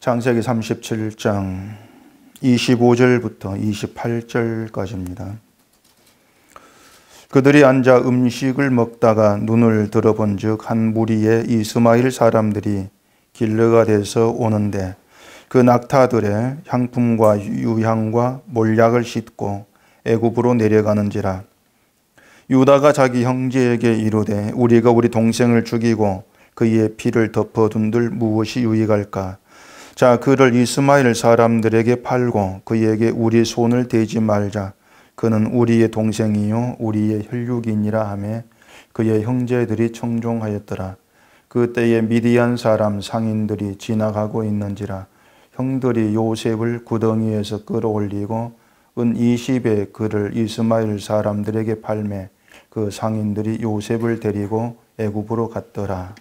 창세기 37장 25절부터 28절까지입니다. 그들이 앉아 음식을 먹다가 눈을 들어본즉 한 무리의 이스마엘 사람들이 길르가데서 오는데 그 낙타들의 향품과 유향과 몰약을 싣고 애굽으로 내려가는지라. 유다가 자기 형제에게 이르되 우리가 우리 동생을 죽이고 그의 피를 덮어둔들 무엇이 유익할까? 자, 그를 이스마엘 사람들에게 팔고 그에게 우리 손을 대지 말자. 그는 우리의 동생이요 우리의 혈육이니라 하며 그의 형제들이 청종하였더라. 그때에 미디안 사람 상인들이 지나가고 있는지라. 형들이 요셉을 구덩이에서 끌어올리고 은 20에 그를 이스마엘 사람들에게 팔매 그 상인들이 요셉을 데리고 애굽으로 갔더라.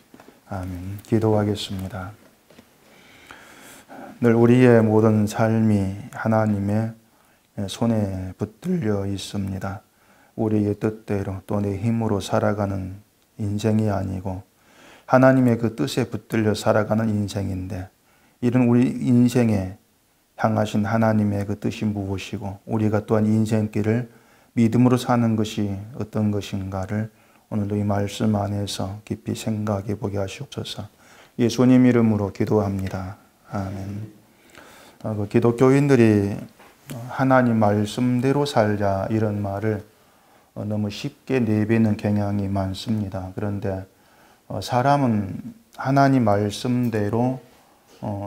아멘. 기도하겠습니다. 늘 우리의 모든 삶이 하나님의 손에 붙들려 있습니다. 우리의 뜻대로 또 내 힘으로 살아가는 인생이 아니고 하나님의 그 뜻에 붙들려 살아가는 인생인데, 이런 우리 인생에 향하신 하나님의 그 뜻이 무엇이고 우리가 또한 인생길을 믿음으로 사는 것이 어떤 것인가를 오늘도 이 말씀 안에서 깊이 생각해 보게 하시옵소서. 예수님 이름으로 기도합니다. 아멘. 기독교인들이 하나님 말씀대로 살자 이런 말을 너무 쉽게 내뱉는 경향이 많습니다. 그런데 사람은 하나님 말씀대로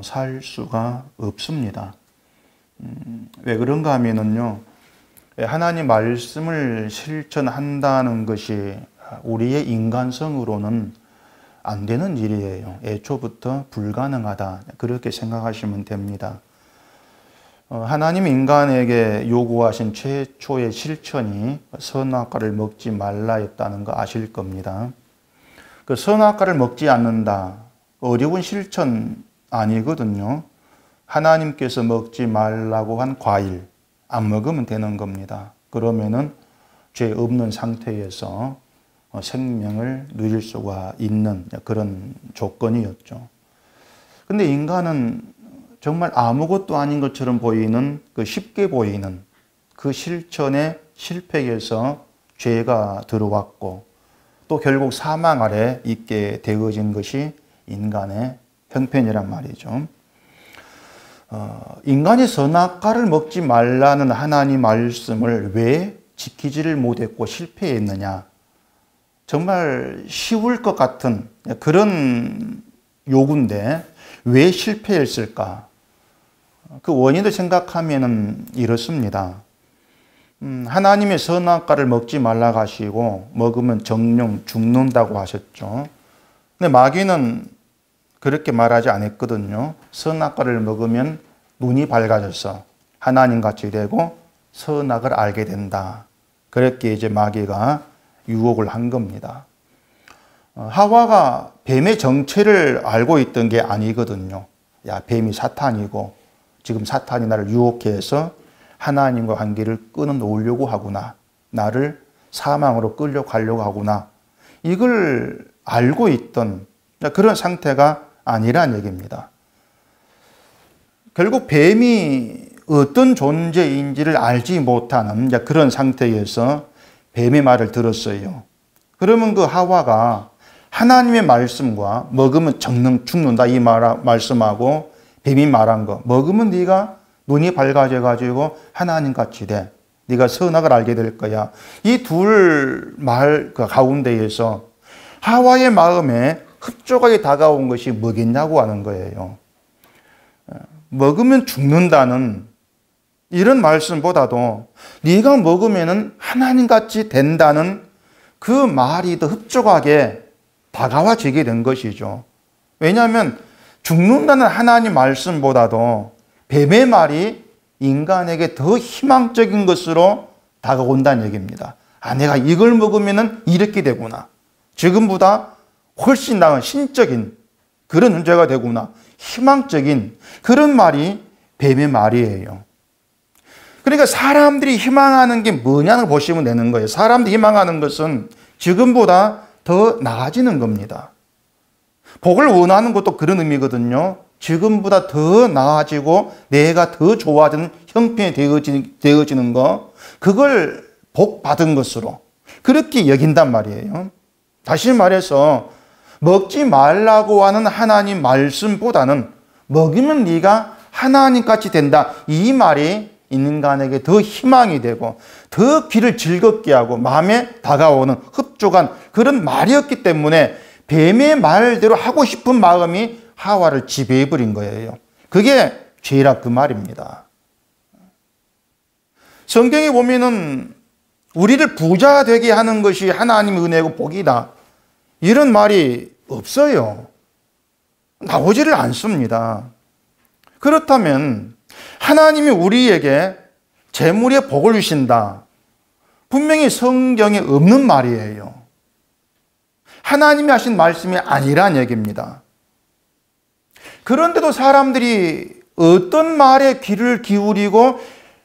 살 수가 없습니다. 왜 그런가 하면은요, 하나님 말씀을 실천한다는 것이 우리의 인간성으로는 안 되는 일이에요. 애초부터 불가능하다, 그렇게 생각하시면 됩니다. 하나님 인간에게 요구하신 최초의 실천이 선악과를 먹지 말라였다는 거 아실 겁니다. 그 선악과를 먹지 않는다, 어려운 실천 아니거든요. 하나님께서 먹지 말라고 한 과일 안 먹으면 되는 겁니다. 그러면은 죄 없는 상태에서 생명을 누릴 수가 있는 그런 조건이었죠. 근데 인간은 정말 아무것도 아닌 것처럼 보이는, 쉽게 보이는 그 실천에 실패해서 죄가 들어왔고 또 결국 사망 아래 있게 되어진 것이 인간의 형편이란 말이죠. 인간이 선악과를 먹지 말라는 하나님 말씀을 왜 지키지를 못했고 실패했느냐? 정말 쉬울 것 같은 그런 요구인데 왜 실패했을까? 그 원인을 생각하면 이렇습니다. 하나님의 선악과를 먹지 말라고 하시고 먹으면 정령 죽는다고 하셨죠. 근데 마귀는 그렇게 말하지 않았거든요. 선악과를 먹으면 눈이 밝아져서 하나님같이 되고 선악을 알게 된다. 그렇게 이제 마귀가 유혹을 한 겁니다. 하와가 뱀의 정체를 알고 있던 게 아니거든요. 야, 뱀이 사탄이고 지금 사탄이 나를 유혹해서 하나님과 관계를 끊어놓으려고 하구나. 나를 사망으로 끌려가려고 하구나. 이걸 알고 있던 그런 상태가 아니란 얘기입니다. 결국 뱀이 어떤 존재인지를 알지 못하는 그런 상태에서 뱀의 말을 들었어요. 그러면 그 하와가 하나님의 말씀과 먹으면 정령 죽는다 이 말씀하고 뱀이 말한 거, 먹으면 네가 눈이 밝아져 가지고 하나님같이 돼. 네가 선악을 알게 될 거야. 이 둘 말 가운데에서 하와의 마음에 흡족하게 다가온 것이 뭐겠냐고 하는 거예요. 먹으면 죽는다는 이런 말씀보다도 네가 먹으면 하나님같이 된다는 그 말이 더 흡족하게 다가와지게 된 것이죠. 왜냐하면 죽는다는 하나님 말씀보다도 뱀의 말이 인간에게 더 희망적인 것으로 다가온다는 얘기입니다. 아, 내가 이걸 먹으면 이렇게 되구나. 지금보다 훨씬 나은 신적인 그런 존재가 되구나. 희망적인 그런 말이 뱀의 말이에요. 그러니까 사람들이 희망하는 게 뭐냐는 걸 보시면 되는 거예요. 사람들이 희망하는 것은 지금보다 더 나아지는 겁니다. 복을 원하는 것도 그런 의미거든요. 지금보다 더 나아지고 내가 더 좋아지는 형편이 되어지는 거, 그걸 복 받은 것으로 그렇게 여긴단 말이에요. 다시 말해서 먹지 말라고 하는 하나님 말씀보다는 먹으면 네가 하나님같이 된다, 이 말이 인간에게 더 희망이 되고 더 귀를 즐겁게 하고 마음에 다가오는 흡족한 그런 말이었기 때문에 뱀의 말대로 하고 싶은 마음이 하와를 지배해버린 거예요. 그게 죄라 그 말입니다. 성경에 보면은 우리를 부자 되게 하는 것이 하나님의 은혜고 복이다, 이런 말이 없어요. 나오지를 않습니다. 그렇다면 하나님이 우리에게 재물의 복을 주신다, 분명히 성경에 없는 말이에요. 하나님이 하신 말씀이 아니란 얘기입니다. 그런데도 사람들이 어떤 말에 귀를 기울이고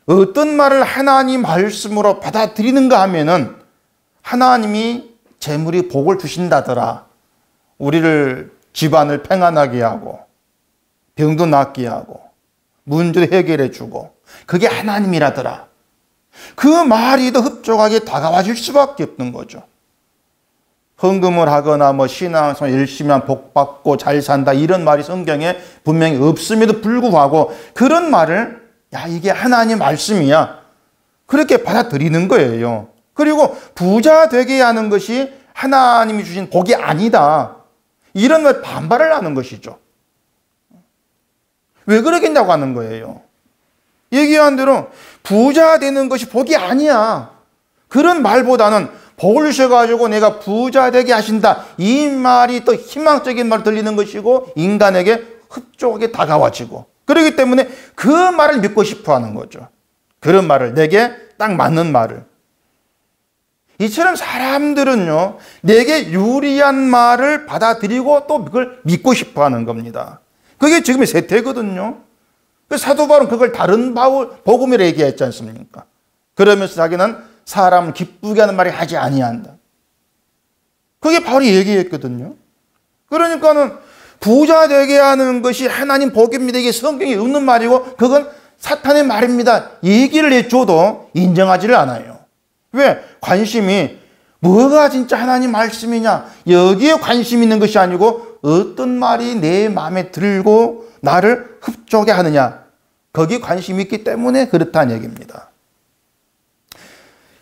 어떤 말을 하나님 말씀으로 받아들이는가 하면은 하나님이 재물이 복을 주신다더라, 우리를 집안을 평안하게 하고 병도 낫게 하고 문제도 해결해 주고 그게 하나님이라더라, 그 말이 더 흡족하게 다가와질 수밖에 없는 거죠. 헌금을 하거나 신앙생활 열심히 하면 복 받고 잘 산다, 이런 말이 성경에 분명히 없음에도 불구하고 그런 말을 야, 이게 하나님 말씀이야, 그렇게 받아들이는 거예요. 그리고 부자 되게 하는 것이 하나님이 주신 복이 아니다, 이런 말 반발을 하는 것이죠. 왜 그러겠냐고 하는 거예요. 얘기한 대로 부자 되는 것이 복이 아니야, 그런 말보다는 복을 주셔가지고 내가 부자 되게 하신다, 이 말이 더 희망적인 말로 들리는 것이고 인간에게 흡족하게 다가와지고, 그렇기 때문에 그 말을 믿고 싶어 하는 거죠. 그런 말을, 내게 딱 맞는 말을. 이처럼 사람들은요, 내게 유리한 말을 받아들이고 또 그걸 믿고 싶어 하는 겁니다. 그게 지금의 세태거든요. 사도 바울은 그걸 다른 복음이라 얘기했지 않습니까? 그러면서 자기는 사람을 기쁘게 하는 말이 하지 아니한다, 그게 바울이 얘기했거든요. 그러니까는 부자 되게 하는 것이 하나님 복입니다, 이게 성경에 없는 말이고 그건 사탄의 말입니다, 얘기를 해줘도 인정하지를 않아요. 왜? 관심이 뭐가 진짜 하나님 말씀이냐, 여기에 관심 있는 것이 아니고 어떤 말이 내 마음에 들고 나를 흡족해 하느냐, 거기에 관심이 있기 때문에 그렇다는 얘기입니다.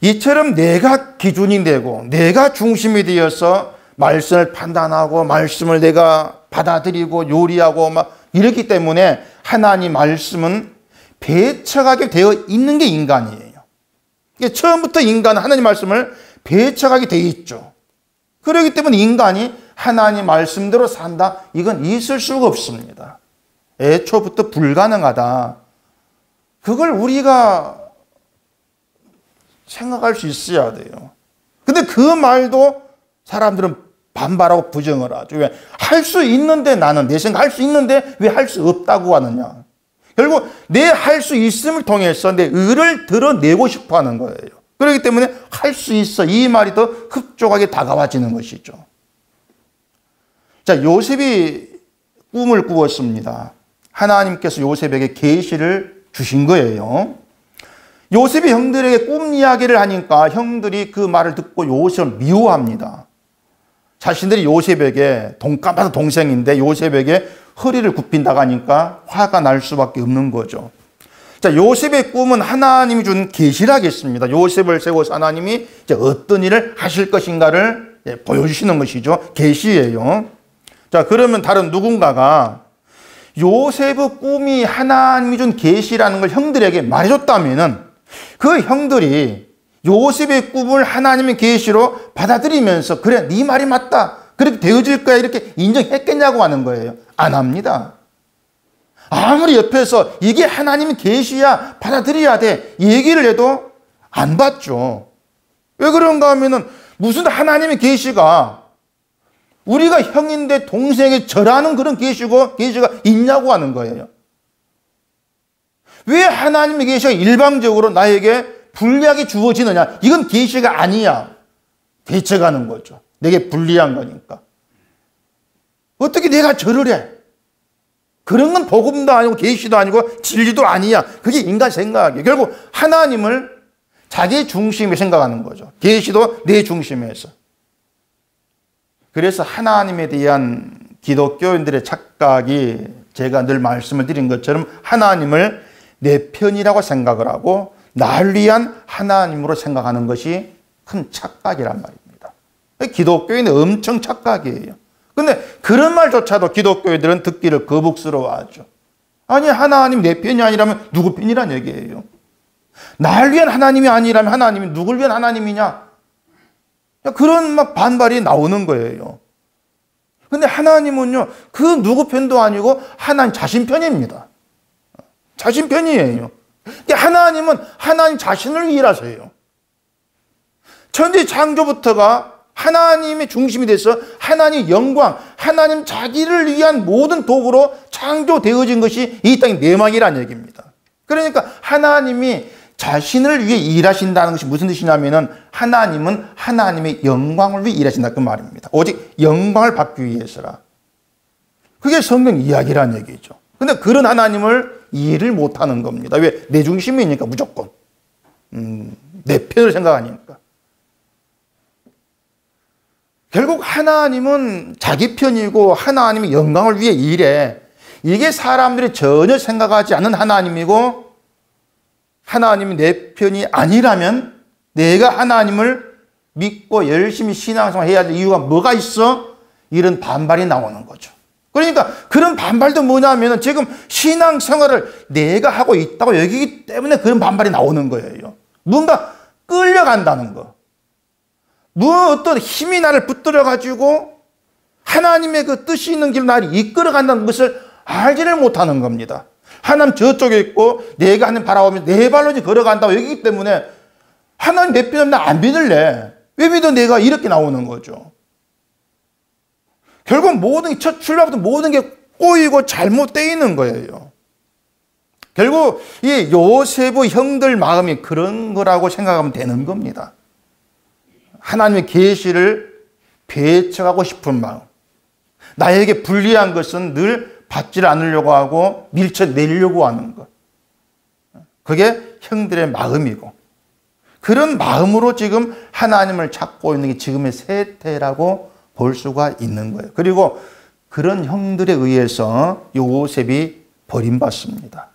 이처럼 내가 기준이 되고 내가 중심이 되어서 말씀을 판단하고 말씀을 내가 받아들이고 요리하고 이렇기 때문에 하나님 말씀은 배척하게 되어 있는 게 인간이에요. 처음부터 인간은 하나님 말씀을 배척하게 되어 있죠. 그렇기 때문에 인간이 하나님 말씀대로 산다, 이건 있을 수가 없습니다. 애초부터 불가능하다, 그걸 우리가 생각할 수 있어야 돼요. 근데 그 말도 사람들은 반발하고 부정을 하죠. 왜? 할 수 있는데, 나는 내 생각 할 수 있는데 왜 할 수 없다고 하느냐. 결국 내 할 수 있음을 통해서 내 의를 드러내고 싶어 하는 거예요. 그렇기 때문에 할 수 있어, 이 말이 더 흡족하게 다가와지는 것이죠. 자, 요셉이 꿈을 꾸었습니다. 하나님께서 요셉에게 계시를 주신 거예요. 요셉이 형들에게 꿈 이야기를 하니까 형들이 그 말을 듣고 요셉을 미워합니다. 자신들이 요셉에게 동갑한 동생인데 요셉에게 허리를 굽힌다고 하니까 화가 날 수밖에 없는 거죠. 자, 요셉의 꿈은 하나님이 준 계시라겠습니다. 요셉을 세워서 하나님이 이제 어떤 일을 하실 것인가를 보여주시는 것이죠. 계시예요. 자, 그러면 다른 누군가가 요셉의 꿈이 하나님이 준 계시라는 걸 형들에게 말해줬다면은 그 형들이 요셉의 꿈을 하나님의 계시로 받아들이면서 그래, 네 말이 맞다, 그렇게 되어질 거야, 이렇게 인정했겠냐고 하는 거예요. 안 합니다. 아무리 옆에서 이게 하나님의 계시야, 받아들여야 돼, 얘기를 해도 안 받죠. 왜 그런가 하면은 무슨 하나님의 계시가 우리가 형인데 동생에게 절하는 그런 계시가 있냐고 하는 거예요. 왜 하나님의 계시가 일방적으로 나에게 불리하게 주어지느냐, 이건 계시가 아니야. 대처가는 거죠. 내게 불리한 거니까. 어떻게 내가 절을 해? 그런 건 복음도 아니고 계시도 아니고 진리도 아니야. 그게 인간 생각이에요. 결국 하나님을 자기 중심에 생각하는 거죠. 계시도 내 중심에서. 그래서 하나님에 대한 기독교인들의 착각이 제가 늘 말씀을 드린 것처럼 하나님을 내 편이라고 생각을 하고 날 위한 하나님으로 생각하는 것이 큰 착각이란 말입니다. 기독교인은 엄청 착각이에요. 근데 그런 말조차도 기독교인들은 듣기를 거북스러워하죠. 아니, 하나님 내 편이 아니라면 누구 편이란 얘기예요? 날 위한 하나님이 아니라면 하나님이 누굴 위한 하나님이냐? 그런 막 반발이 나오는 거예요. 근데 하나님은요, 그 누구 편도 아니고 하나님 자신 편입니다. 자신 편이에요. 하나님은 하나님 자신을 위해 하세요. 천지 창조부터가 하나님의 중심이 돼서 하나님 영광, 하나님 자기를 위한 모든 도구로 창조되어진 것이 이 땅의 내막이라는 얘기입니다. 그러니까 하나님이 자신을 위해 일하신다는 것이 무슨 뜻이냐면은 하나님은 하나님의 영광을 위해 일하신다 그 말입니다. 오직 영광을 받기 위해서라. 그게 성경 이야기라는 얘기죠. 근데 그런 하나님을 이해를 못하는 겁니다. 왜? 내 중심이니까 무조건. 내 편을 생각하니까. 결국 하나님은 자기 편이고 하나님의 영광을 위해 일해. 이게 사람들이 전혀 생각하지 않는 하나님이고 하나님이 내 편이 아니라면 내가 하나님을 믿고 열심히 신앙생활 해야 될 이유가 뭐가 있어? 이런 반발이 나오는 거죠. 그러니까 그런 반발도 뭐냐면 지금 신앙생활을 내가 하고 있다고 여기기 때문에 그런 반발이 나오는 거예요. 뭔가 끌려간다는 거. 뭐 어떤 힘이 나를 붙들어 가지고 하나님의 그 뜻이 있는 길로 나를 이끌어 간다는 것을 알지를 못하는 겁니다. 하나님 저쪽에 있고 내가 하나님 바라보면 내 발로 걸어간다고 여기기 때문에 하나님 내 편은 나 안 믿을래. 왜 믿어? 내가 이렇게 나오는 거죠. 결국 모든 첫 출발부터 모든 게 꼬이고 잘못되어 있는 거예요. 결국 이 요셉의 형들 마음이 그런 거라고 생각하면 되는 겁니다. 하나님의 계시를 배척하고 싶은 마음. 나에게 불리한 것은 늘 받지 않으려고 하고 밀쳐내려고 하는 것. 그게 형들의 마음이고 그런 마음으로 지금 하나님을 찾고 있는 게 지금의 세태라고 볼 수가 있는 거예요. 그리고 그런 형들에 의해서 요셉이 버림받습니다.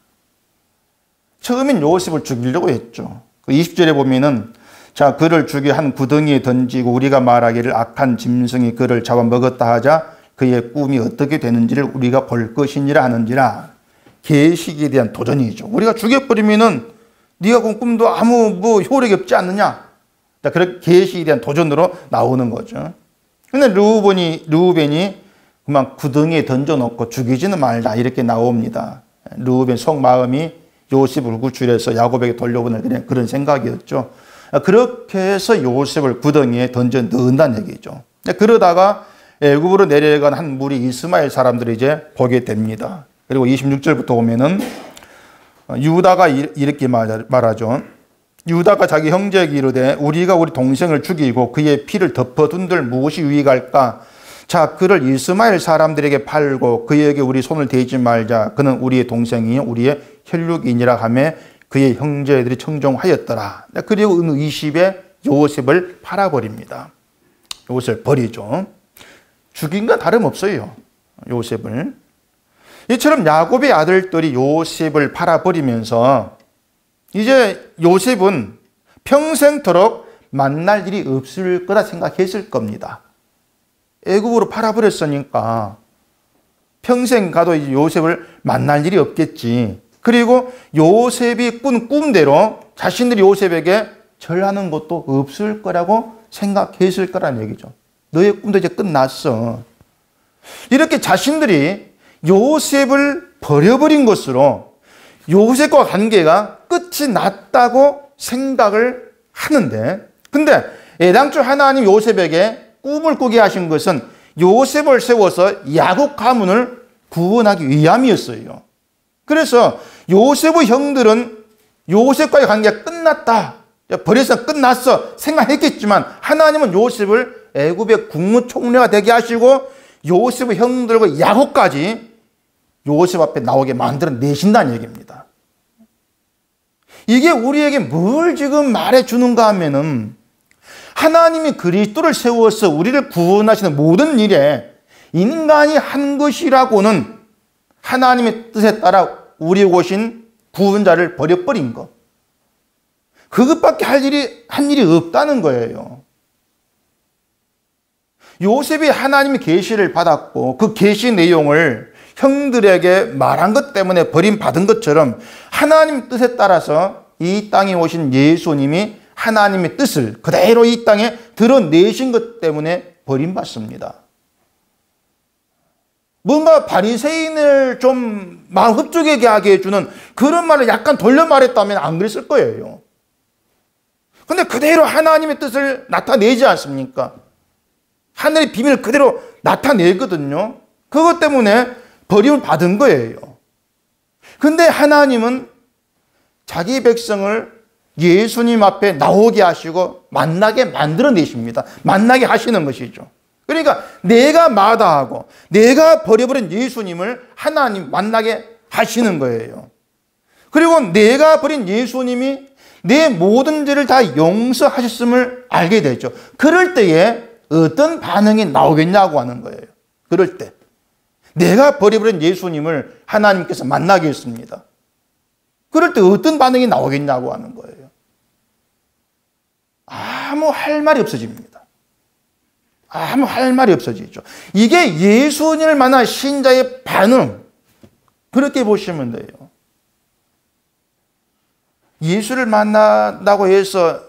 처음엔 요셉을 죽이려고 했죠. 20절에 보면은 자, 그를 죽여 한 구덩이에 던지고 우리가 말하기를 악한 짐승이 그를 잡아먹었다 하자 그의 꿈이 어떻게 되는지를 우리가 볼 것이니라 하는지라. 계시에 대한 도전이죠. 우리가 죽여버리면은 네가 꾼 꿈도 아무 효력이 없지 않느냐. 자, 그렇게 계시에 대한 도전으로 나오는 거죠. 근데 르우벤이 그만 구덩이에 던져놓고 죽이지는 말자 이렇게 나옵니다. 르우벤 속마음이 요셉을 구출해서 야곱에게 돌려보낼 그런 생각이었죠. 그렇게 해서 요셉을 구덩이에 던져 넣는다는 얘기죠. 그러다가 애굽으로 내려간 한 무리 이스마엘 사람들이 이제 보게 됩니다. 그리고 26절부터 보면은 유다가 이렇게 말하죠. 유다가 자기 형제에게 이르되 우리가 우리 동생을 죽이고 그의 피를 덮어둔들 무엇이 유익할까? 자, 그를 이스마엘 사람들에게 팔고 그에게 우리 손을 대지 말자. 그는 우리의 동생이요 우리의 혈육이니라 하며 그의 형제들이 청종하였더라. 그리고 20에 요셉을 팔아버립니다. 요셉을 버리죠. 죽인 건 다름없어요. 요셉을. 이처럼 야곱의 아들들이 요셉을 팔아버리면서 이제 요셉은 평생토록 만날 일이 없을 거다 생각했을 겁니다. 애굽으로 팔아버렸으니까 평생 가도 이제 요셉을 만날 일이 없겠지. 그리고 요셉이 꾼 꿈대로 자신들이 요셉에게 절하는 것도 없을 거라고 생각했을 거라는 얘기죠. 너의 꿈도 이제 끝났어. 이렇게 자신들이 요셉을 버려버린 것으로 요셉과 관계가 끝이 났다고 생각을 하는데, 근데 애당초 하나님 요셉에게 꿈을 꾸게 하신 것은 요셉을 세워서 야곱 가문을 구원하기 위함이었어요. 그래서 요셉의 형들은 요셉과의 관계가 끝났다, 버려서 끝났어 생각했겠지만 하나님은 요셉을 애굽의 국무총리가 되게 하시고 요셉의 형들과 야곱까지 요셉 앞에 나오게 만들어내신다는 얘기입니다. 이게 우리에게 뭘 지금 말해주는가 하면은 하나님이 그리스도를 세워서 우리를 구원하시는 모든 일에 인간이 한 것이라고는 하나님의 뜻에 따라 우리에 오신 구원자를 버려버린 것. 그것밖에 한 일이 없다는 거예요. 요셉이 하나님의 계시를 받았고 그 계시 내용을 형들에게 말한 것 때문에 버림받은 것처럼 하나님 뜻에 따라서 이 땅에 오신 예수님이 하나님의 뜻을 그대로 이 땅에 드러내신 것 때문에 버림받습니다. 뭔가 바리새인을 좀 마음 흡족하게 하게 해주는 그런 말을 약간 돌려 말했다면 안 그랬을 거예요. 근데 그대로 하나님의 뜻을 나타내지 않습니까? 하늘의 비밀을 그대로 나타내거든요. 그것 때문에 버림을 받은 거예요. 근데 하나님은 자기 백성을 예수님 앞에 나오게 하시고 만나게 만들어내십니다. 만나게 하시는 것이죠. 그러니까 내가 마다하고 내가 버려버린 예수님을 하나님 만나게 하시는 거예요. 그리고 내가 버린 예수님이 내 모든 죄를 다 용서하셨음을 알게 되죠. 그럴 때에 어떤 반응이 나오겠냐고 하는 거예요. 그럴 때 내가 버려버린 예수님을 하나님께서 만나게 했습니다. 그럴 때 어떤 반응이 나오겠냐고 하는 거예요. 아무 할 말이 없어집니다. 아무 할 말이 없어지죠. 이게 예수님을 만난 신자의 반응, 그렇게 보시면 돼요. 예수를 만난다고 해서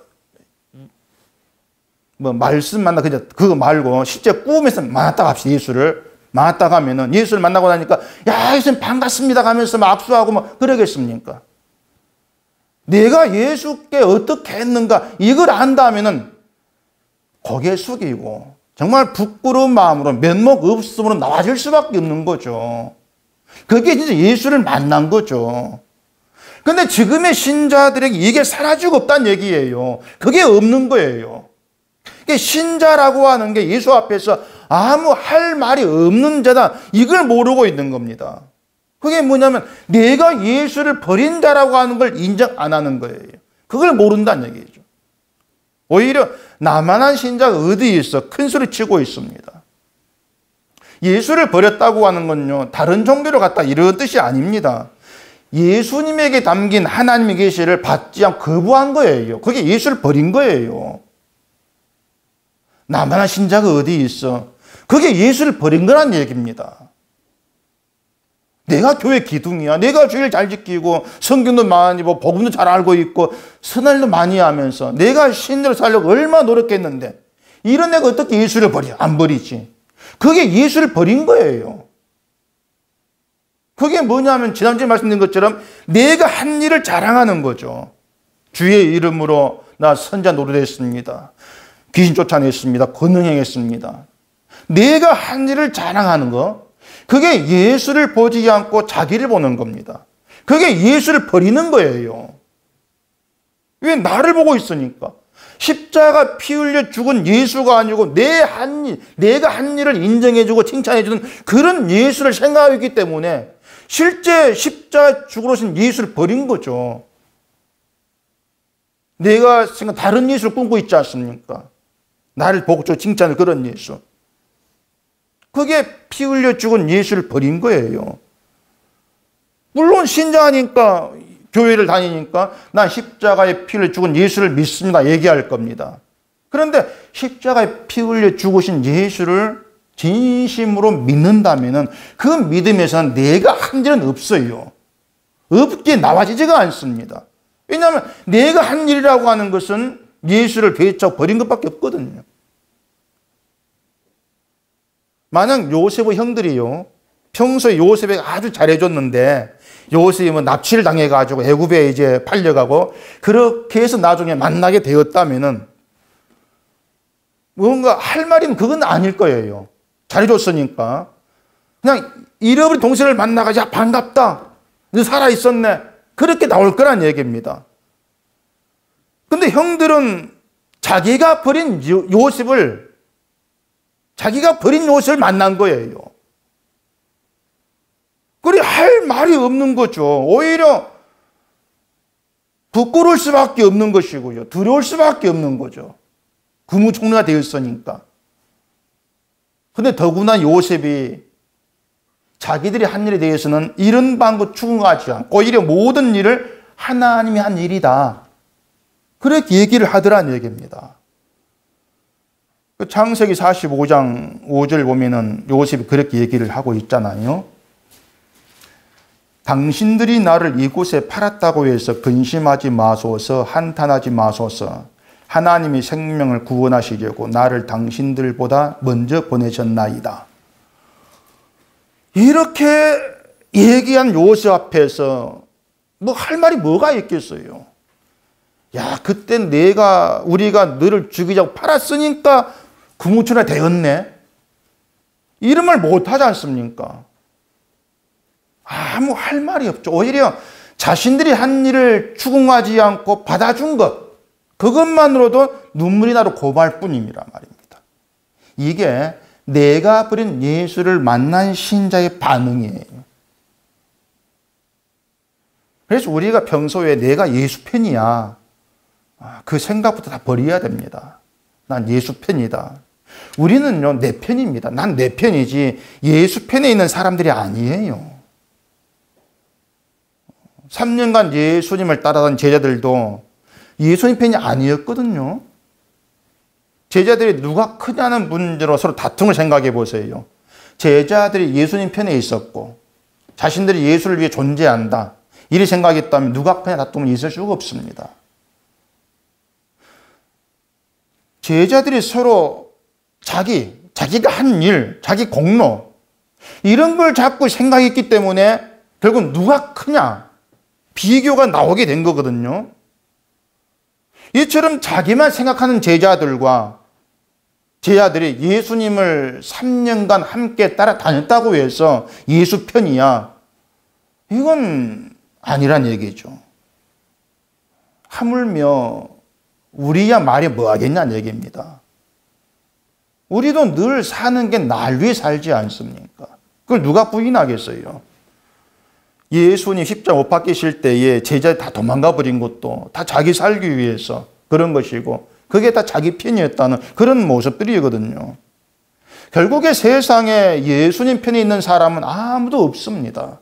뭐 말씀 만나 그냥 그거 말고 실제 꿈에서 만났다고 합시다. 예수를 만났다고 하면은 예수를 만나고 나니까 야 예수님 반갑습니다 가면서 막 악수하고 뭐 그러겠습니까? 내가 예수께 어떻게 했는가 이걸 안다면은 고개 숙이고 정말 부끄러운 마음으로 면목 없음으로 나와질 수밖에 없는 거죠. 그게 진짜 예수를 만난 거죠. 근데 지금의 신자들에게 이게 사라지고 없다는 얘기예요. 그게 없는 거예요. 신자라고 하는 게 예수 앞에서 아무 할 말이 없는 자다. 이걸 모르고 있는 겁니다. 그게 뭐냐면 내가 예수를 버린 자라고 하는 걸 인정 안 하는 거예요. 그걸 모른다는 얘기죠. 오히려 나만한 신자가 어디 있어 큰 소리 치고 있습니다. 예수를 버렸다고 하는 건요 다른 종교로 갔다 이런 뜻이 아닙니다. 예수님에게 담긴 하나님의 계시를 받지 않고 거부한 거예요. 그게 예수를 버린 거예요. 나만한 신자가 어디 있어. 그게 예수를 버린 거란 얘기입니다. 내가 교회 기둥이야. 내가 주일 잘 지키고 성경도 많이 보고 복음도 잘 알고 있고 선할도 많이 하면서 내가 신자로 살려고 얼마나 노력했는데 이런 내가 어떻게 예수를 버려? 안 버리지. 그게 예수를 버린 거예요. 그게 뭐냐면 지난주에 말씀드린 것처럼 내가 한 일을 자랑하는 거죠. 주의 이름으로 나 선자 노릇했습니다. 귀신 쫓아냈습니다. 권능행했습니다. 내가 한 일을 자랑하는 거, 그게 예수를 보지 않고 자기를 보는 겁니다. 그게 예수를 버리는 거예요. 왜? 나를 보고 있으니까. 십자가 피 흘려 죽은 예수가 아니고 내가 한 일을 인정해주고 칭찬해주는 그런 예수를 생각하기 때문에 실제 십자가 죽으러 오신 예수를 버린 거죠. 내가 생각 다른 예수를 꿈꾸고 있지 않습니까? 나를 보고 저 칭찬을 그런 예수. 그게 피 흘려 죽은 예수를 버린 거예요. 물론 신자니까 교회를 다니니까 난 십자가에 피 흘려 죽은 예수를 믿습니다 얘기할 겁니다. 그런데 십자가에 피 흘려 죽으신 예수를 진심으로 믿는다면 그 믿음에서는 내가 한 일은 없어요. 없게 나와지지가 않습니다. 왜냐하면 내가 한 일이라고 하는 것은 예수를 배척 버린 것밖에 없거든요. 만약 요셉의 형들이요 평소에 요셉에게 아주 잘해줬는데 요셉이 뭐 납치를 당해가지고 애굽에 이제 팔려가고 그렇게 해서 나중에 만나게 되었다면은 뭔가 할 말은 그건 아닐 거예요. 잘해줬으니까. 그냥 잃어버린 동생을 만나가지고 야 반갑다. 너 살아있었네. 그렇게 나올 거란 얘기입니다. 근데 형들은 자기가 버린 요셉을 만난 거예요. 그래 할 말이 없는 거죠. 오히려 부끄러울 수밖에 없는 것이고요. 두려울 수밖에 없는 거죠. 국무총리가 되었으니까. 근데 더구나 요셉이 자기들이 한 일에 대해서는 이런 방법 추궁하지 않고 오히려 모든 일을 하나님이 한 일이다. 그렇게 얘기를 하더란 얘기입니다. 창세기 45장 5절 보면은 요셉이 그렇게 얘기를 하고 있잖아요. 당신들이 나를 이곳에 팔았다고 해서 근심하지 마소서, 한탄하지 마소서. 하나님이 생명을 구원하시려고 나를 당신들보다 먼저 보내셨나이다. 이렇게 얘기한 요셉 앞에서 뭐 할 말이 뭐가 있겠어요? 야, 그때 우리가 너를 죽이자고 팔았으니까 국무총리가 되었네. 이런 말 못하지 않습니까? 아무 할 말이 없죠. 오히려 자신들이 한 일을 추궁하지 않고 받아준 것, 그것만으로도 눈물이 나로 고마울 뿐입니다 말입니다. 이게 내가 버린 예수를 만난 신자의 반응이에요. 그래서 우리가 평소에 내가 예수 팬이야, 그 생각부터 다 버려야 됩니다. 난 예수 팬이다. 우리는요, 내 편입니다. 난 내 편이지 예수 편에 있는 사람들이 아니에요. 3년간 예수님을 따라간 제자들도 예수님 편이 아니었거든요. 제자들이 누가 크냐는 문제로 서로 다툼을 생각해 보세요. 제자들이 예수님 편에 있었고 자신들이 예수를 위해 존재한다, 이리 생각했다면 누가 크냐 다툼은 있을 수가 없습니다. 제자들이 서로 자기가 한 일, 자기 공로, 이런 걸 자꾸 생각했기 때문에 결국 누가 크냐 비교가 나오게 된 거거든요. 이처럼 자기만 생각하는 제자들이 예수님을 3년간 함께 따라다녔다고 해서 예수 편이야, 이건 아니란 얘기죠. 하물며 우리야 말이 뭐 하겠냐는 얘기입니다. 우리도 늘 사는 게 날 위해 살지 않습니까? 그걸 누가 부인하겠어요? 예수님 십자가 못 박히실 때에 제자들이 다 도망가 버린 것도 다 자기 살기 위해서 그런 것이고, 그게 다 자기 편이었다는 그런 모습들이거든요. 결국에 세상에 예수님 편에 있는 사람은 아무도 없습니다.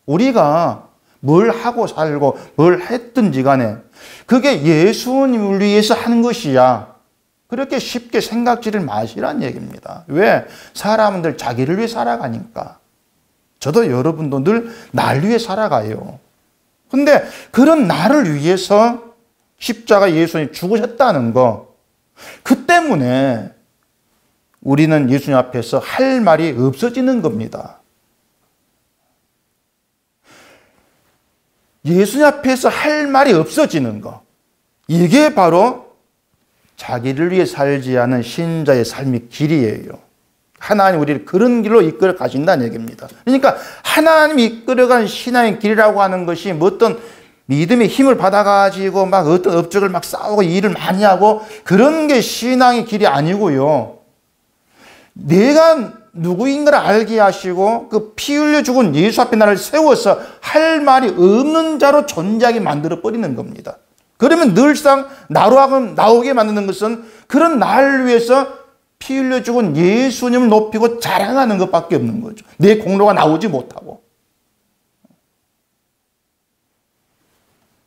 우리가 뭘 하고 살고 뭘 했든지 간에 그게 예수님을 위해서 하는 것이야, 그렇게 쉽게 생각지를 마시란 얘기입니다. 왜? 사람들 자기를 위해 살아가니까. 저도 여러분도 늘 날 위해 살아가요. 근데 그런 나를 위해서 십자가 예수님이 죽으셨다는 거, 그 때문에 우리는 예수님 앞에서 할 말이 없어지는 겁니다. 예수님 앞에서 할 말이 없어지는 거, 이게 바로 자기를 위해 살지 않은 신자의 삶의 길이에요. 하나님 우리를 그런 길로 이끌어 가신다는 얘기입니다. 그러니까 하나님이 이끌어간 신앙의 길이라고 하는 것이 뭐 어떤 믿음의 힘을 받아가지고 막 어떤 업적을 막 싸우고 일을 많이 하고 그런 게 신앙의 길이 아니고요. 내가 누구인가를 알게 하시고 그 피 흘려 죽은 예수 앞에 나를 세워서 할 말이 없는 자로 존재하게 만들어 버리는 겁니다. 그러면 늘상 나로 하여금 나오게 만드는 것은 그런 나를 위해서 피 흘려 죽은 예수님을 높이고 자랑하는 것밖에 없는 거죠. 내 공로가 나오지 못하고.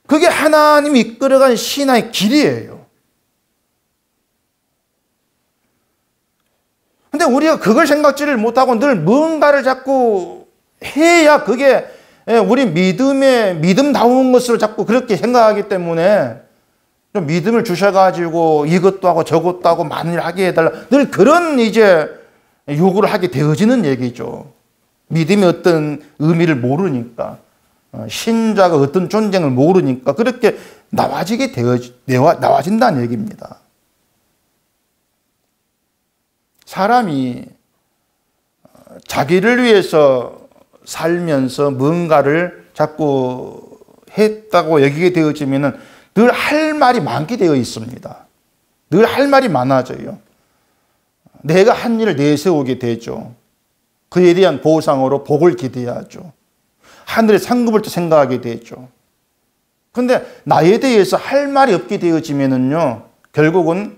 그게 하나님이 이끌어간 신앙의 길이에요. 근데 우리가 그걸 생각지를 못하고 늘 뭔가를 자꾸 해야 그게 우리 믿음다운 것으로 자꾸 그렇게 생각하기 때문에 좀 믿음을 주셔가지고 이것도 하고 저것도 하고 많이 하게 해달라, 늘 그런 이제 요구를 하게 되어지는 얘기죠. 믿음의 어떤 의미를 모르니까, 신자가 어떤 존재를 모르니까 그렇게 나와진다는 얘기입니다. 사람이 자기를 위해서 살면서 뭔가를 자꾸 했다고 여기게 되어지면은 늘 할 말이 많게 되어 있습니다. 늘 할 말이 많아져요. 내가 한 일을 내세우게 되죠. 그에 대한 보상으로 복을 기대하죠. 하늘의 상급을 또 생각하게 되죠. 그런데 나에 대해서 할 말이 없게 되어지면은요, 결국은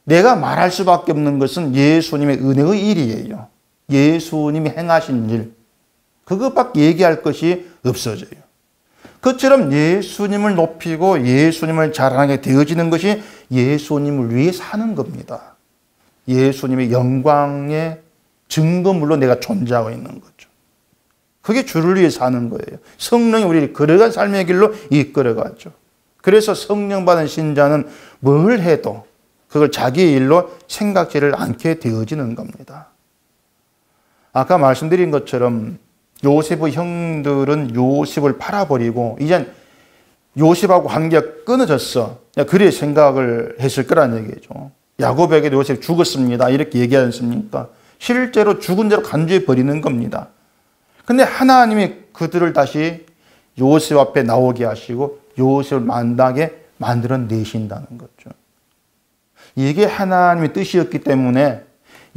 내가 말할 수밖에 없는 것은 예수님의 은혜의 일이에요. 예수님이 행하신 일. 그것밖에 얘기할 것이 없어져요. 그처럼 예수님을 높이고 예수님을 자랑하게 되어지는 것이 예수님을 위해 사는 겁니다. 예수님의 영광의 증거물로 내가 존재하고 있는 거죠. 그게 주를 위해 사는 거예요. 성령이 우리를 걸어간 삶의 길로 이끌어가죠. 그래서 성령 받은 신자는 뭘 해도 그걸 자기의 일로 생각지를 않게 되어지는 겁니다. 아까 말씀드린 것처럼 요셉의 형들은 요셉을 팔아버리고 이젠 요셉하고 관계가 끊어졌어. 그래 생각을 했을 거란 얘기죠. 야곱에게도 요셉 죽었습니다. 이렇게 얘기하지 않습니까? 실제로 죽은 대로 간주해 버리는 겁니다. 근데 하나님이 그들을 다시 요셉 앞에 나오게 하시고 요셉을 만나게 만들어내신다는 거죠. 이게 하나님의 뜻이었기 때문에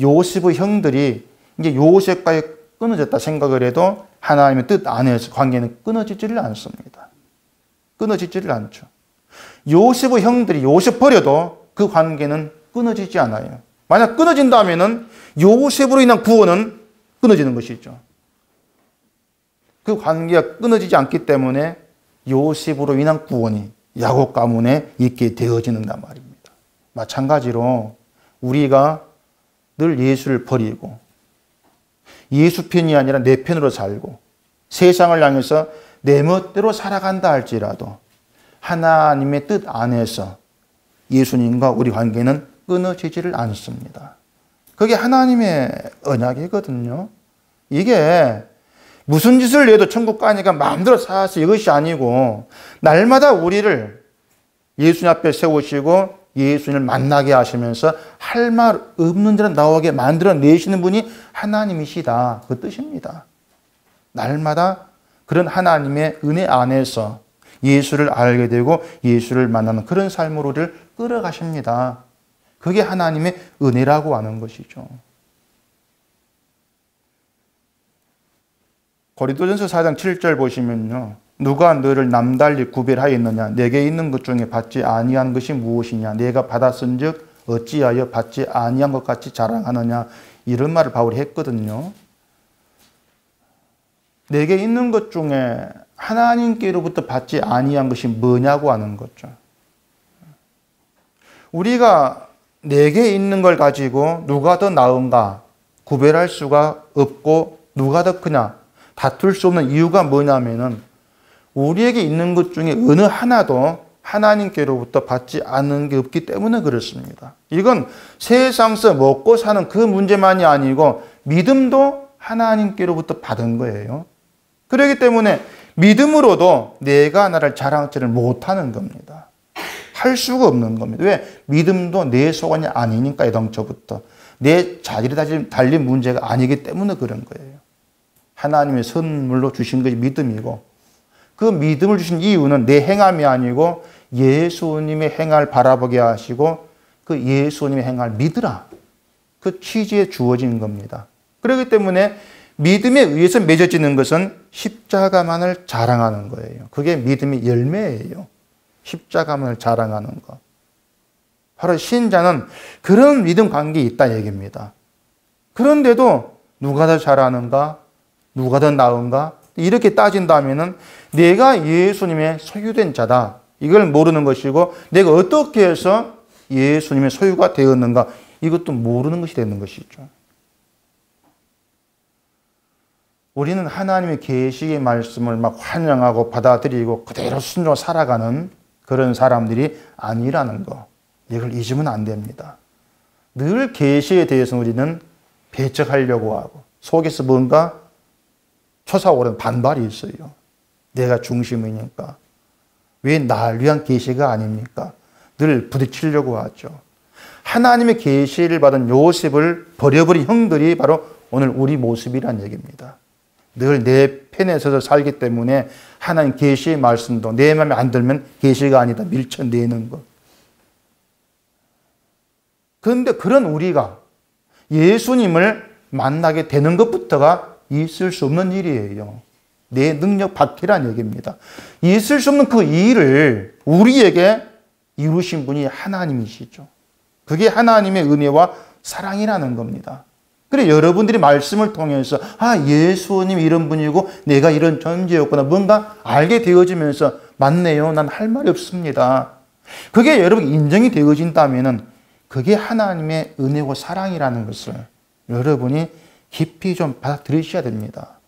요셉의 형들이 이제 요셉과의 끊어졌다 생각을 해도 하나님의 뜻 안에서 관계는 끊어지지를 않습니다. 끊어지지를 않죠. 요셉의 형들이 요셉 버려도 그 관계는 끊어지지 않아요. 만약 끊어진다면은 요셉으로 인한 구원은 끊어지는 것이죠. 그 관계가 끊어지지 않기 때문에 요셉으로 인한 구원이 야곱 가문에 있게 되어지는단 말입니다. 마찬가지로 우리가 늘 예수를 버리고 예수 편이 아니라 내 편으로 살고 세상을 향해서 내 멋대로 살아간다 할지라도 하나님의 뜻 안에서 예수님과 우리 관계는 끊어지지를 않습니다. 그게 하나님의 언약이거든요. 이게 무슨 짓을 해도 천국 가니까 마음대로 살아서 이것이 아니고 날마다 우리를 예수님 앞에 세우시고 예수님을 만나게 하시면서 할 말 없는 자는 나오게 만들어내시는 분이 하나님이시다. 그 뜻입니다. 날마다 그런 하나님의 은혜 안에서 예수를 알게 되고 예수를 만나는 그런 삶으로 우리를 끌어가십니다. 그게 하나님의 은혜라고 하는 것이죠. 고린도전서 4장 7절 보시면요. 누가 너를 남달리 구별하였느냐? 내게 있는 것 중에 받지 아니한 것이 무엇이냐? 내가 받았은즉 어찌하여 받지 아니한 것 같이 자랑하느냐? 이런 말을 바울이 했거든요. 내게 있는 것 중에 하나님께로부터 받지 아니한 것이 뭐냐고 하는 거죠. 우리가 내게 있는 걸 가지고 누가 더 나은가 구별할 수가 없고 누가 더 크냐 다툴 수 없는 이유가 뭐냐면은 우리에게 있는 것 중에 어느 하나도 하나님께로부터 받지 않는 게 없기 때문에 그렇습니다. 이건 세상에서 먹고 사는 그 문제만이 아니고 믿음도 하나님께로부터 받은 거예요. 그렇기 때문에 믿음으로도 내가 나를 자랑치를 못하는 겁니다. 할 수가 없는 겁니다. 왜? 믿음도 내 소원이 아니니까 애당초부터. 내 자질이 달린 문제가 아니기 때문에 그런 거예요. 하나님의 선물로 주신 것이 믿음이고 그 믿음을 주신 이유는 내 행함이 아니고 예수님의 행함을 바라보게 하시고 그 예수님의 행함을 믿으라. 그 취지에 주어진 겁니다. 그렇기 때문에 믿음에 의해서 맺어지는 것은 십자가만을 자랑하는 거예요. 그게 믿음의 열매예요. 십자가만을 자랑하는 것. 바로 신자는 그런 믿음 관계에 있다 얘기입니다. 그런데도 누가 더 잘하는가? 누가 더 나은가? 이렇게 따진다면은 내가 예수님의 소유된 자다. 이걸 모르는 것이고 내가 어떻게 해서 예수님의 소유가 되었는가? 이것도 모르는 것이 되는 것이죠. 우리는 하나님의 계시의 말씀을 막 환영하고 받아들이고 그대로 순종하고 살아가는 그런 사람들이 아니라는 거. 이걸 잊으면 안 됩니다. 늘 계시에 대해서 우리는 배척하려고 하고 속에서 뭔가 솟아오르는 반발이 있어요. 내가 중심이니까. 왜 나를 위한 계시가 아닙니까? 늘 부딪히려고 하죠. 하나님의 계시를 받은 요셉을 버려버린 형들이 바로 오늘 우리 모습이란 얘기입니다. 늘 내 편에 서서 살기 때문에 하나님 계시의 말씀도 내 마음에 안 들면 계시가 아니다 밀쳐내는 것. 그런데 그런 우리가 예수님을 만나게 되는 것부터가 있을 수 없는 일이에요. 내 능력 밖이라는 얘기입니다. 있을 수 없는 그 일을 우리에게 이루신 분이 하나님이시죠. 그게 하나님의 은혜와 사랑이라는 겁니다. 그래 여러분들이 말씀을 통해서 예수님 이런 분이고 내가 이런 존재였구나 뭔가 알게 되어지면서 맞네요. 난 할 말이 없습니다. 그게 여러분 인정이 되어진다면 그게 하나님의 은혜와 사랑이라는 것을 여러분이 깊이 좀 받아들이셔야 됩니다.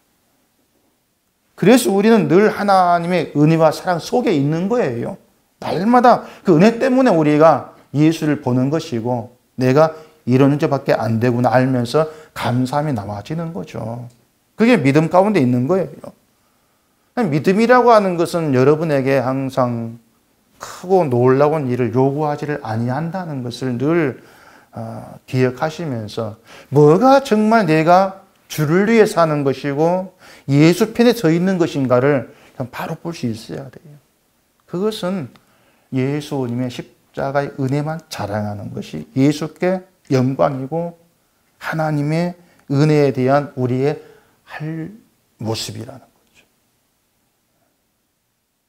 그래서 우리는 늘 하나님의 은혜와 사랑 속에 있는 거예요. 날마다 그 은혜 때문에 우리가 예수를 보는 것이고 내가 이런 존재밖에 안 되구나 알면서 감사함이 나와지는 거죠. 그게 믿음 가운데 있는 거예요. 믿음이라고 하는 것은 여러분에게 항상 크고 놀라운 일을 요구하지를 아니한다는 것을 늘 기억하시면서 뭐가 정말 내가 주를 위해 사는 것이고 예수 편에 서 있는 것인가를 바로 볼 수 있어야 돼요. 그것은 예수님의 십자가의 은혜만 자랑하는 것이 예수께 영광이고 하나님의 은혜에 대한 우리의 할 모습이라는 거죠.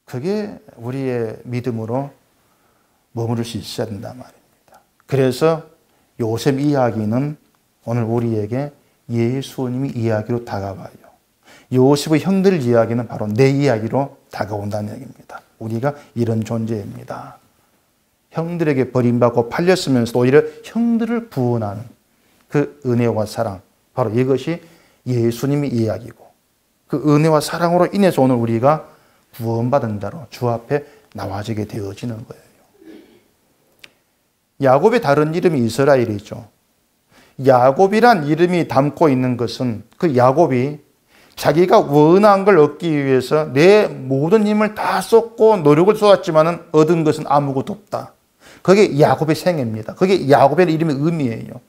그게 우리의 믿음으로 머무를 수 있어야 된단 말입니다. 그래서 요셉 이야기는 오늘 우리에게 예수님의 이야기로 다가와요. 요셉의 형들 이야기는 바로 내 이야기로 다가온다는 얘기입니다. 우리가 이런 존재입니다. 형들에게 버림받고 팔렸으면서도 오히려 형들을 구원하는 그 은혜와 사랑, 바로 이것이 예수님의 이야기고 그 은혜와 사랑으로 인해서 오늘 우리가 구원받은 자로 주 앞에 나와지게 되어지는 거예요. 야곱의 다른 이름이 이스라엘이죠. 야곱이란 이름이 담고 있는 것은 그 야곱이 자기가 원한 걸 얻기 위해서 내 모든 힘을 다 쏟고 노력을 쏟았지만 얻은 것은 아무것도 없다. 그게 야곱의 생애입니다. 그게 야곱의 이름의 의미예요.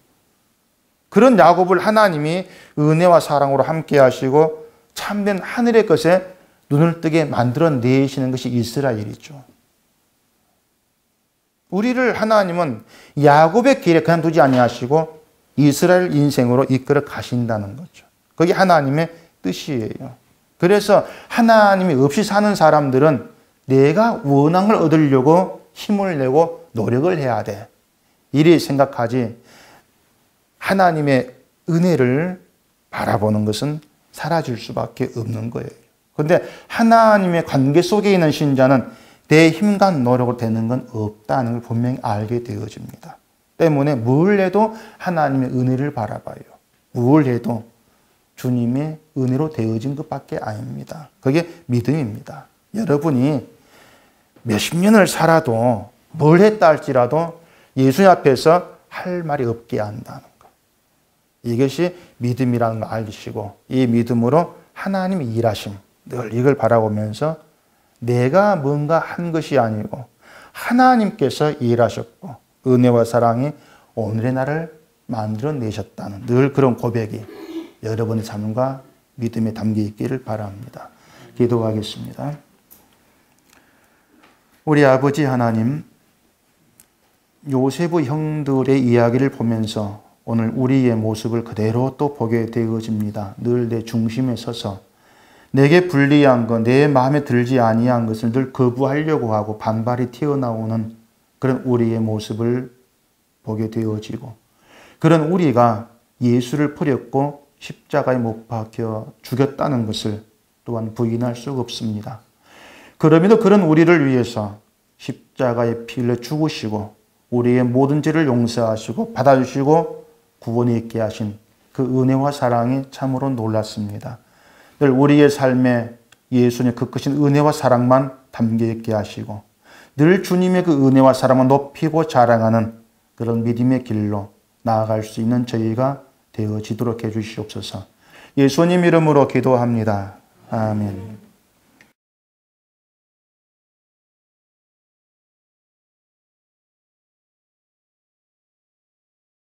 그런 야곱을 하나님이 은혜와 사랑으로 함께 하시고 참된 하늘의 것에 눈을 뜨게 만들어내시는 것이 이스라엘이죠. 우리를 하나님은 야곱의 길에 그냥 두지 아니하시고 이스라엘 인생으로 이끌어 가신다는 거죠. 그게 하나님의 뜻이에요. 그래서 하나님이 없이 사는 사람들은 내가 원한 걸 얻으려고 힘을 내고 노력을 해야 돼. 이리 생각하지 하나님의 은혜를 바라보는 것은 사라질 수밖에 없는 거예요. 그런데 하나님의 관계 속에 있는 신자는 내 힘과 노력으로 되는 건 없다는 걸 분명히 알게 되어집니다. 때문에 뭘 해도 하나님의 은혜를 바라봐요. 뭘 해도 주님의 은혜로 되어진 것밖에 아닙니다. 그게 믿음입니다. 여러분이 몇십 년을 살아도 뭘 했다 할지라도 예수님 앞에서 할 말이 없게 한다는 것. 이것이 믿음이라는 걸 알시고 이 믿음으로 하나님의 일하심 늘 이걸 바라보면서 내가 뭔가 한 것이 아니고 하나님께서 일하셨고 은혜와 사랑이 오늘의 나를 만들어내셨다는 늘 그런 고백이 여러분의 삶과 믿음에 담겨 있기를 바랍니다. 기도하겠습니다. 우리 아버지 하나님, 요셉의 형들의 이야기를 보면서 오늘 우리의 모습을 그대로 또 보게 되어집니다. 늘 내 중심에 서서 내게 불리한 것, 내 마음에 들지 아니한 것을 늘 거부하려고 하고 반발이 튀어나오는 그런 우리의 모습을 보게 되어지고 그런 우리가 예수를 버렸고 십자가에 못 박혀 죽였다는 것을 또한 부인할 수가 없습니다. 그럼에도 그런 우리를 위해서 십자가에 피 흘려 죽으시고 우리의 모든 죄를 용서하시고 받아주시고 구원이 있게 하신 그 은혜와 사랑이 참으로 놀랐습니다. 늘 우리의 삶에 예수님의 그 크신 은혜와 사랑만 담겨 있게 하시고 늘 주님의 그 은혜와 사랑을 높이고 자랑하는 그런 믿음의 길로 나아갈 수 있는 저희가 되어지도록 해주시옵소서. 예수님 이름으로 기도합니다. 아멘.